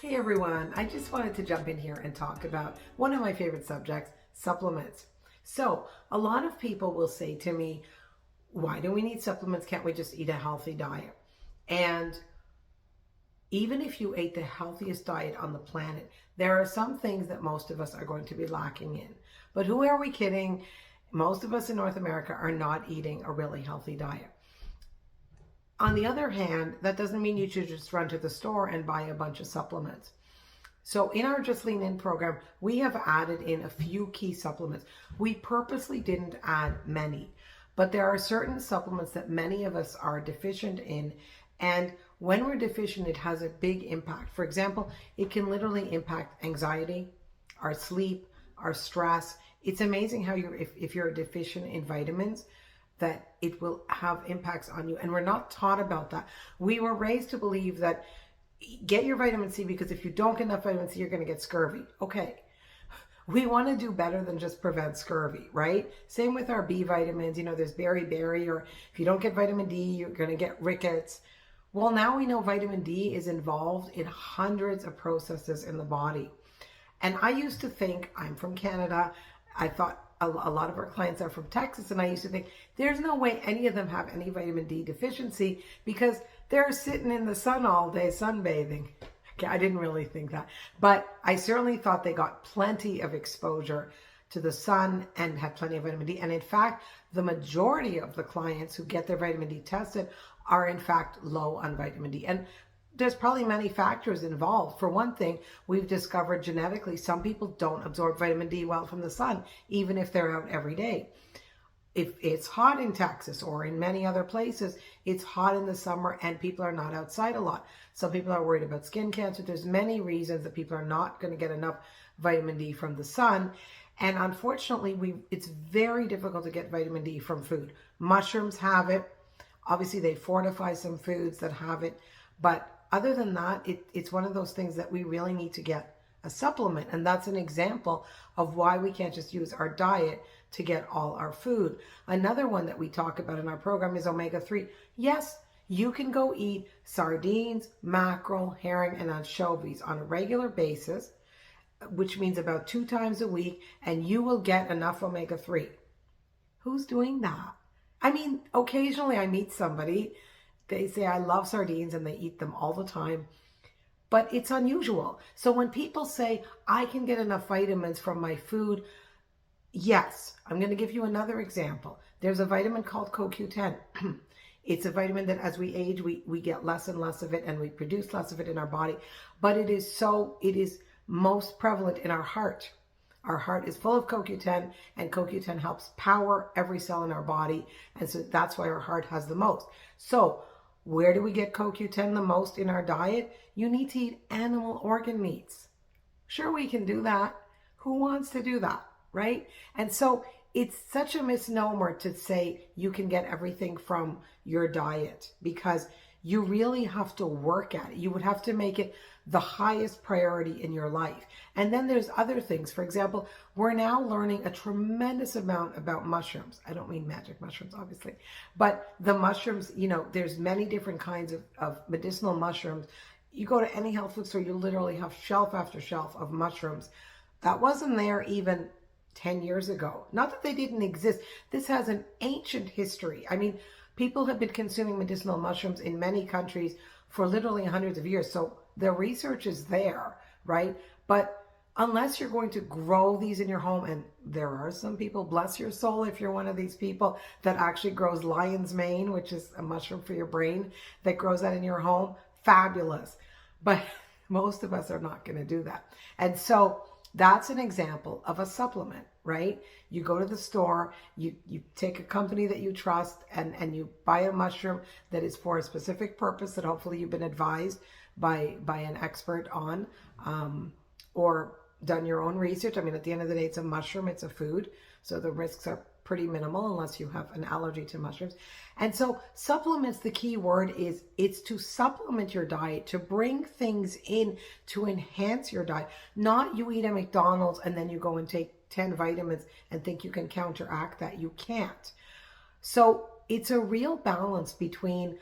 Hey everyone, I just wanted to jump in here and talk about one of my favorite subjects, supplements. So, a lot of people will say to me, why do we need supplements? Can't we just eat a healthy diet? And even if you ate the healthiest diet on the planet, there are some things that most of us are going to be lacking in. But who are we kidding? Most of us in North America are not eating a really healthy diet. On the other hand, that doesn't mean you should just run to the store and buy a bunch of supplements. So in our Just Lean In program, we have added in a few key supplements. We purposely didn't add many, but there are certain supplements that many of us are deficient in. And when we're deficient, it has a big impact. For example, it can literally impact anxiety, our sleep, our stress. It's amazing how if you're deficient in vitamins, that it will have impacts on you. And we're not taught about that. We were raised to believe that get your vitamin C, because if you don't get enough vitamin C, you're going to get scurvy. Okay. We want to do better than just prevent scurvy, right? Same with our B vitamins. You know, there's beriberi, or if you don't get vitamin D, you're going to get rickets. Well, now we know vitamin D is involved in hundreds of processes in the body. And I used to think, I'm from Canada, I thought a lot of our clients are from Texas, and I used to think there's no way any of them have any vitamin D deficiency because they're sitting in the sun all day sunbathing. Okay, I didn't really think that, but I certainly thought they got plenty of exposure to the sun and had plenty of vitamin D. And in fact, the majority of the clients who get their vitamin D tested are in fact low on vitamin D. And there's probably many factors involved. For one thing, we've discovered genetically some people don't absorb vitamin D well from the sun, even if they're out every day. If it's hot in Texas or in many other places, it's hot in the summer and people are not outside a lot. Some people are worried about skin cancer. There's many reasons that people are not going to get enough vitamin D from the sun. And unfortunately, it's very difficult to get vitamin D from food. Mushrooms have it. Obviously, they fortify some foods that have it. But other than that, it's one of those things that we really need to get a supplement. And that's an example of why we can't just use our diet to get all our food. Another one that we talk about in our program is omega-3. Yes, you can go eat sardines, mackerel, herring, and anchovies on a regular basis, which means about 2 times a week, and you will get enough omega-3. Who's doing that? I mean, occasionally I meet somebody, they say, I love sardines, and they eat them all the time. But it's unusual. So when people say, I can get enough vitamins from my food, yes. I'm going to give you another example. There's a vitamin called CoQ10. It's a vitamin that as we age, we get less and less of it, and we produce less of it in our body. But it is most prevalent in our heart. Our heart is full of CoQ10, and CoQ10 helps power every cell in our body. And so that's why our heart has the most. So where do we get CoQ10 the most in our diet? You need to eat animal organ meats. Sure, we can do that. Who wants to do that, right? And so it's such a misnomer to say you can get everything from your diet, because you really have to work at it. You would have to make it the highest priority in your life. And then there's other things. For example, we're now learning a tremendous amount about mushrooms. I don't mean magic mushrooms, obviously, but the mushrooms, you know, there's many different kinds of medicinal mushrooms. You go to any health food store, you literally have shelf after shelf of mushrooms. That wasn't there even 10 years ago. Not that they didn't exist. This has an ancient history. I mean, people have been consuming medicinal mushrooms in many countries for literally hundreds of years. So the research is there, right? But unless you're going to grow these in your home, and there are some people, bless your soul if you're one of these people, that actually grows lion's mane, which is a mushroom for your brain, that grows that in your home, fabulous. But most of us are not going to do that. And so that's an example of a supplement, right? You go to the store, you take a company that you trust, and you buy a mushroom that is for a specific purpose that hopefully you've been advised by an expert on, or done your own research. I mean, at the end of the day, it's a mushroom, it's a food. So the risks are pretty minimal unless you have an allergy to mushrooms. And so supplements, the key word is it's to supplement your diet, to bring things in to enhance your diet. Not you eat at McDonald's and then you go and take 10 vitamins and think you can counteract that. You can't. So it's a real balance between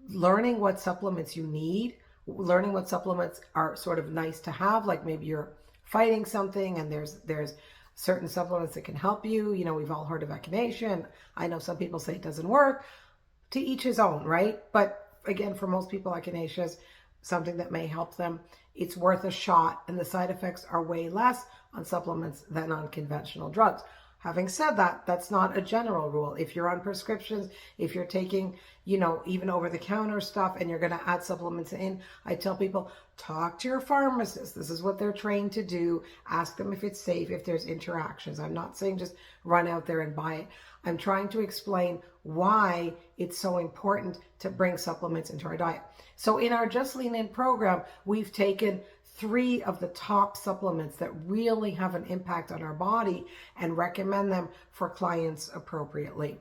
learning what supplements you need, learning what supplements are sort of nice to have, like maybe you're fighting something and there's certain supplements that can help you. You know, we've all heard of echinacea. I know some people say it doesn't work. To each his own, right? But again, for most people, echinacea is something that may help them. It's worth a shot, and the side effects are way less on supplements than on conventional drugs. Having said that, that's not a general rule. If you're on prescriptions, if you're taking, you know, even over-the-counter stuff and you're going to add supplements in, I tell people, talk to your pharmacist. This is what they're trained to do. Ask them if it's safe, if there's interactions. I'm not saying just run out there and buy it. I'm trying to explain why it's so important to bring supplements into our diet. So in our Just Lean In program, we've taken 3 of the top supplements that really have an impact on our body and recommend them for clients appropriately.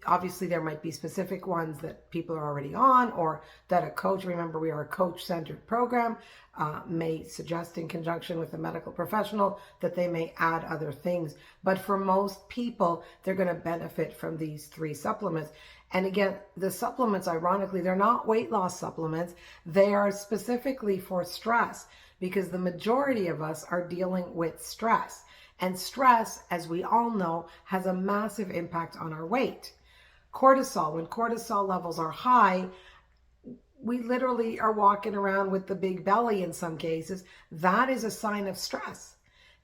Obviously, there might be specific ones that people are already on, or that a coach, remember we are a coach-centered program, may suggest in conjunction with a medical professional that they may add other things. But for most people, they're going to benefit from these 3 supplements. And again, the supplements, ironically, they're not weight loss supplements. They are specifically for stress, because the majority of us are dealing with stress. And stress, as we all know, has a massive impact on our weight. Cortisol, when cortisol levels are high, we literally are walking around with the big belly in some cases. That is a sign of stress.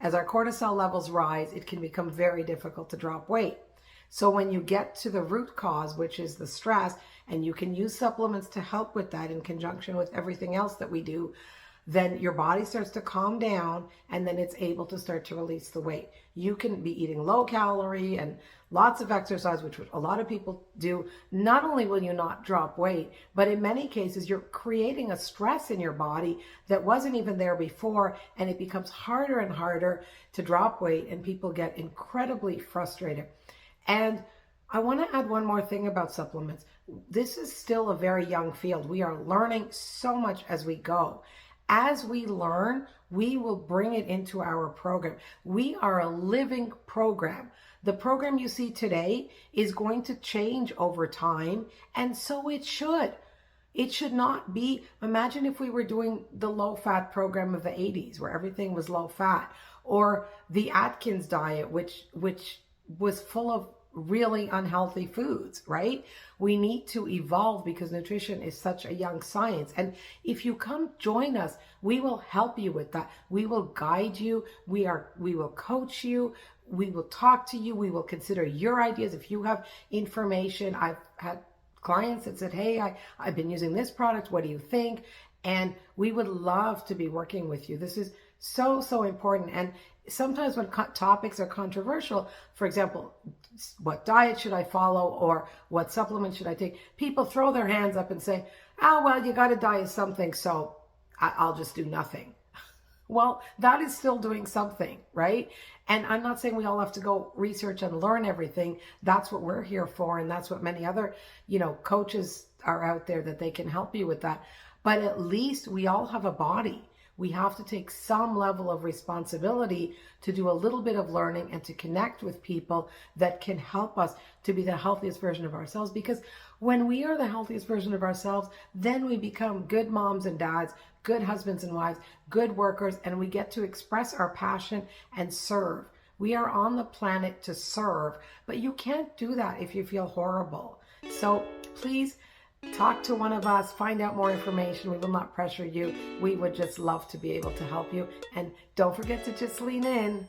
As our cortisol levels rise, it can become very difficult to drop weight. So when you get to the root cause, which is the stress, and you can use supplements to help with that in conjunction with everything else that we do, then your body starts to calm down, and then it's able to start to release the weight. You can be eating low calorie and lots of exercise, which a lot of people do. Not only will you not drop weight, but in many cases, you're creating a stress in your body that wasn't even there before, and it becomes harder and harder to drop weight, and people get incredibly frustrated. And I want to add one more thing about supplements. This is still a very young field. We are learning so much as we go. As we learn, we will bring it into our program. We are a living program. The program you see today is going to change over time, and so it should. It should not be, imagine if we were doing the low-fat program of the 80s, where everything was low-fat, or the Atkins diet, which was full of really unhealthy foods, right? We need to evolve, because nutrition is such a young science. And if you come join us, we will help you with that. We will guide you. We will coach you. We will talk to you. We will consider your ideas. If you have information, I've had clients that said, hey, I've been using this product. What do you think? And we would love to be working with you. This is so, so important. And sometimes when topics are controversial, for example, what diet should I follow, or what supplement should I take, people throw their hands up and say, oh, well, you got to diet something, so I'll just do nothing. Well, that is still doing something, right? And I'm not saying we all have to go research and learn everything. That's what we're here for, and that's what many other, coaches are out there, that they can help you with that. But at least we all have a body. We have to take some level of responsibility to do a little bit of learning and to connect with people that can help us to be the healthiest version of ourselves. Because when we are the healthiest version of ourselves, then we become good moms and dads, good husbands and wives, good workers, and we get to express our passion and serve. We are on the planet to serve, but you can't do that if you feel horrible. So please, talk to one of us, find out more information. We will not pressure you. We would just love to be able to help you. And don't forget to just lean in.